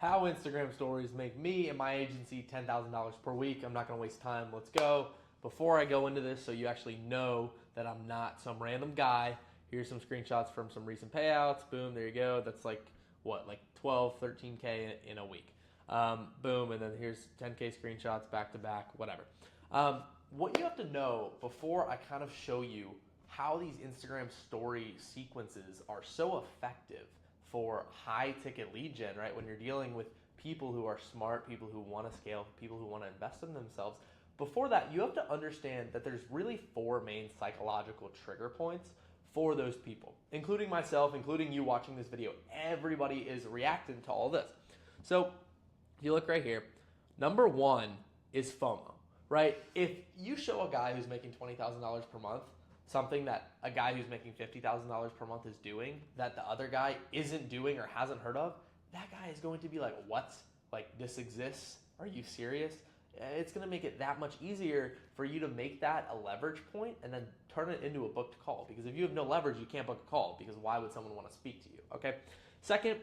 how Instagram stories make me and my agency $10,000 per week. I'm not going to waste time. Let's go. Before I go into this, so you actually know that I'm not some random guy, here's some screenshots from some recent payouts. Boom, there you go. That's like 12, 13K in a week. Boom, and then here's 10K screenshots back to back, whatever. What you have to know before I kind of show you how these Instagram story sequences are so effective for high ticket lead gen, right? When you're dealing with people who are smart, people who want to scale, people who want to invest in themselves. Before that, you have to understand that there's really four main psychological trigger points for those people, including myself, including you watching this video. Everybody is reacting to all this. So if you look right here, number one is FOMO, right? If you show a guy who's making $20,000 per month something that a guy who's making $50,000 per month is doing that the other guy isn't doing or hasn't heard of, that guy is going to be like, what? Like, this exists? Are you serious? It's going to make it that much easier for you to make that a leverage point and then turn it into a booked call. Because if you have no leverage, you can't book a call, because why would someone want to speak to you? Okay. Second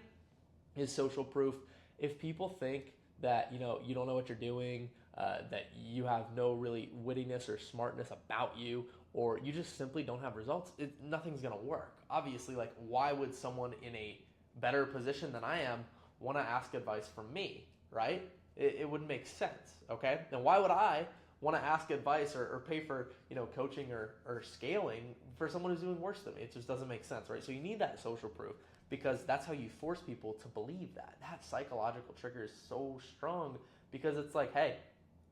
is social proof. If people think that you don't know what you're doing, that you have no really wittiness or smartness about you, or you just simply don't have results, nothing's going to work. Obviously, like, why would someone in a better position than I am want to ask advice from me, right? It wouldn't make sense, okay? And why would I want to ask advice or pay for coaching or scaling for someone who's doing worse than me? It just doesn't make sense, right? So you need that social proof, because that's how you force people to believe that. That psychological trigger is so strong, because it's like, hey,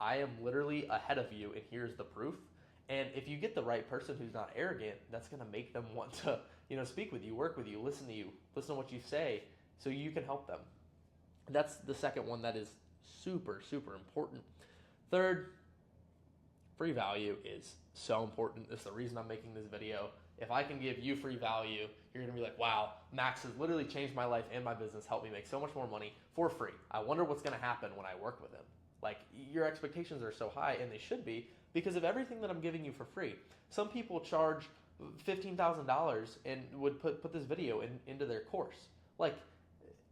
I am literally ahead of you, and here's the proof. And if you get the right person who's not arrogant, that's going to make them want to, speak with you, work with you, listen to what you say, so you can help them. That's the second one that is super, super important. Third, free value is so important. It's the reason I'm making this video. If I can give you free value, you're going to be like, wow, Max has literally changed my life and my business, helped me make so much more money for free. I wonder what's going to happen when I work with him. Like, your expectations are so high, and they should be, because of everything that I'm giving you for free. Some people charge $15,000 and would put this video into their course. Like,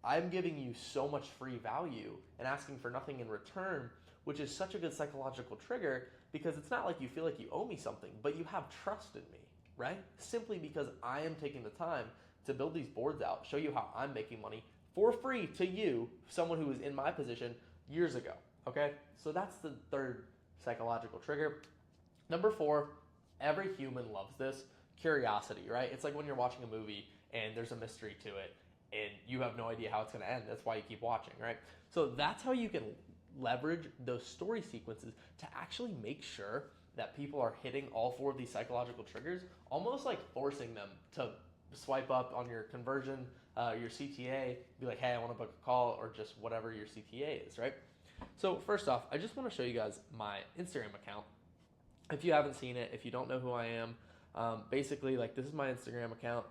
I'm giving you so much free value and asking for nothing in return, which is such a good psychological trigger, because it's not like you feel like you owe me something, but you have trust in me, right? Simply because I am taking the time to build these boards out, show you how I'm making money for free to you, someone who was in my position years ago, okay? So that's the third psychological trigger. Number four, every human loves this, curiosity, right? It's like when you're watching a movie and there's a mystery to it and you have no idea how it's going to end. That's why you keep watching, right? So that's how you can leverage those story sequences to actually make sure that people are hitting all four of these psychological triggers, almost like forcing them to swipe up on your conversion, your CTA, be like, hey, I want to book a call, or just whatever your CTA is, right? So first off, I just want to show you guys my Instagram account. If you haven't seen it, if you don't know who I am, basically, like, this is my Instagram account.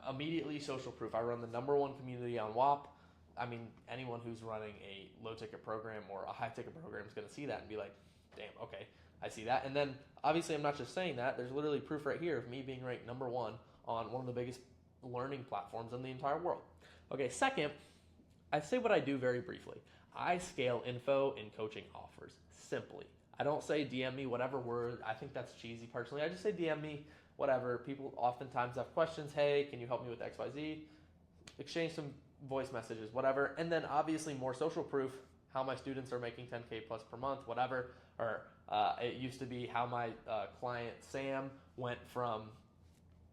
Immediately social proof. I run the #1 community on WAP. I mean, anyone who's running a low ticket program or a high ticket program is going to see that and be like, damn, okay, I see that. And then obviously I'm not just saying that. There's literally proof right here of me being ranked #1 on one of the biggest learning platforms in the entire world. Okay, second, I say what I do very briefly. I scale info and coaching offers simply. I don't say DM me whatever word. I think that's cheesy personally. I just say DM me whatever. People oftentimes have questions. Hey, can you help me with XYZ? Exchange some voice messages, whatever. And then obviously more social proof, how my students are making 10K plus per month, whatever. Or it used to be how my client Sam went from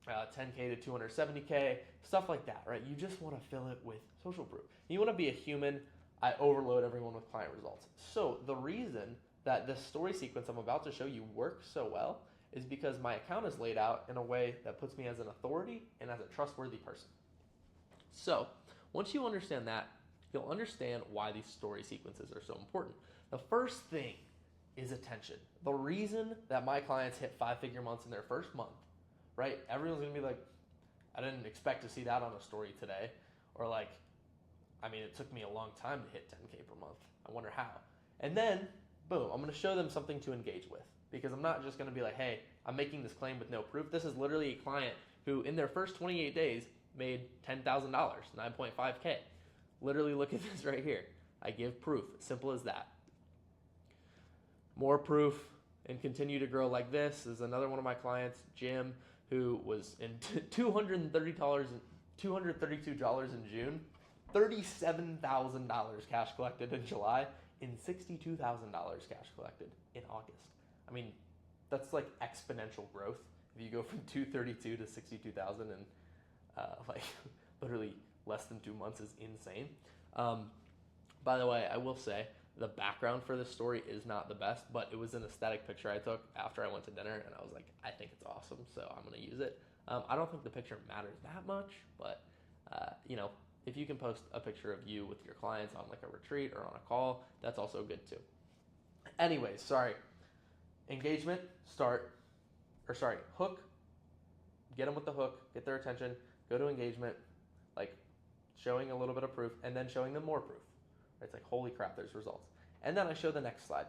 10K to 270K, stuff like that, right? You just want to fill it with social proof. You want to be a human. I overload everyone with client results. So the reason that this story sequence I'm about to show you works so well is because my account is laid out in a way that puts me as an authority and as a trustworthy person. So once you understand that, you'll understand why these story sequences are so important. The first thing is attention. The reason that my clients hit 5-figure months in their first month, right? Everyone's gonna be like, I didn't expect to see that on a story today. Or like, I mean, it took me a long time to hit 10K per month. I wonder how. And then, boom, I'm going to show them something to engage with, because I'm not just going to be like, hey, I'm making this claim with no proof. This is literally a client who in their first 28 days made $10,000, 9.5K. Literally look at this right here. I give proof. Simple as that. More proof and continue to grow like this is another one of my clients, Jim, who was in $232 in June, $37,000 cash collected in July, and $62,000 cash collected in August. I mean, that's like exponential growth. If you go from 232 to 62,000 in like literally less than 2 months is insane. By the way, I will say the background for this story is not the best, but it was an aesthetic picture I took after I went to dinner, and I was like, I think it's awesome, so I'm going to use it. I don't think the picture matters that much, but if you can post a picture of you with your clients on like a retreat or on a call, that's also good too. Anyways, engagement, hook, get them with the hook, get their attention, go to engagement, like showing a little bit of proof, and then showing them more proof. It's like, holy crap, there's results. And then I show the next slide.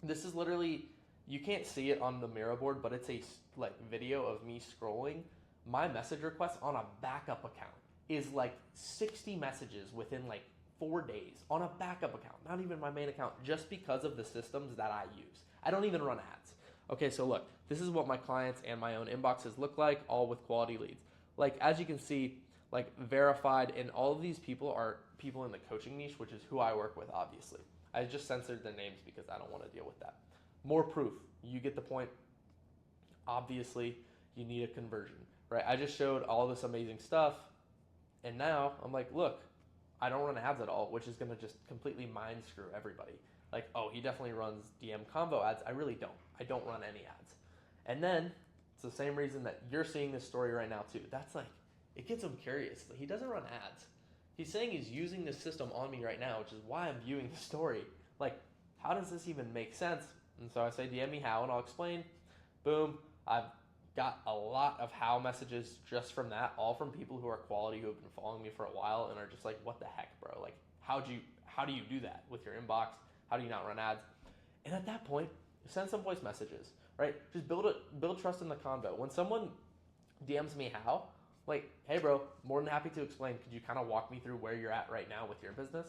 This is literally, you can't see it on the Miro board, but it's a like video of me scrolling. My message requests on a backup account is like 60 messages within like 4 days on a backup account, not even my main account, just because of the systems that I use. I don't even run ads. Okay, so look, this is what my clients and my own inboxes look like, all with quality leads. Like, as you can see, like verified, and all of these people are people in the coaching niche, which is who I work with, obviously. I just censored their names because I don't want to deal with that. More proof. You get the point. Obviously, you need a conversion, right? I just showed all this amazing stuff, and now I'm like, look, I don't run ads at all, which is going to just completely mind screw everybody. Like, oh, he definitely runs DM combo ads. I really don't. I don't run any ads. And then it's the same reason that you're seeing this story right now too. That's like, it gets him curious. He doesn't run ads. He's saying he's using this system on me right now, which is why I'm viewing the story. Like, how does this even make sense? And so I say, DM me how, and I'll explain. Boom. I've got a lot of how messages just from that, all from people who are quality, who have been following me for a while and are just like, what the heck, bro? Like, how do you do that with your inbox? How do you not run ads? And at that point, send some voice messages, right? Just build trust in the convo. When someone DMs me how, like, hey bro, more than happy to explain. Could you kind of walk me through where you're at right now with your business?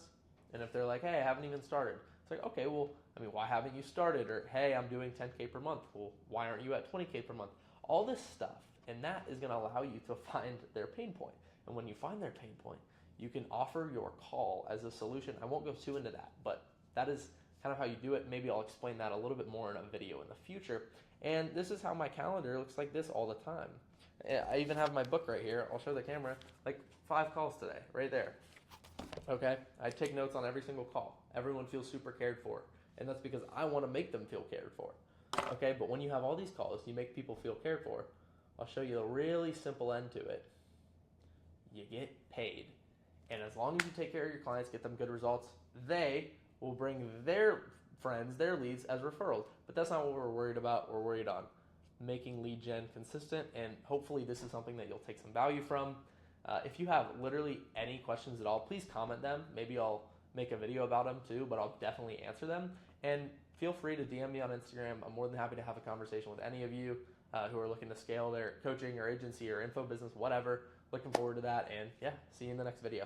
And if they're like, hey, I haven't even started, it's like, okay, well, I mean, why haven't you started? Or, hey, I'm doing 10K per month. Well, why aren't you at 20K per month? All this stuff, and that is going to allow you to find their pain point. And when you find their pain point, you can offer your call as a solution. I won't go too into that, but that is kind of how you do it. Maybe I'll explain that a little bit more in a video in the future. And this is how my calendar looks like this all the time. I even have my book right here. I'll show the camera. Like 5 calls today, right there. Okay? I take notes on every single call. Everyone feels super cared for. And that's because I want to make them feel cared for. Okay? But when you have all these calls, you make people feel cared for. I'll show you a really simple end to it. You get paid. And as long as you take care of your clients, get them good results, they will bring their friends, their leads as referrals. But that's not what we're worried about. We're worried on making lead gen consistent, and hopefully this is something that you'll take some value from. If you have literally any questions at all, please comment them. Maybe I'll make a video about them too, but I'll definitely answer them. And feel free to DM me on Instagram. I'm more than happy to have a conversation with any of you who are looking to scale their coaching or agency or info business, whatever. Looking forward to that, and yeah, see you in the next video.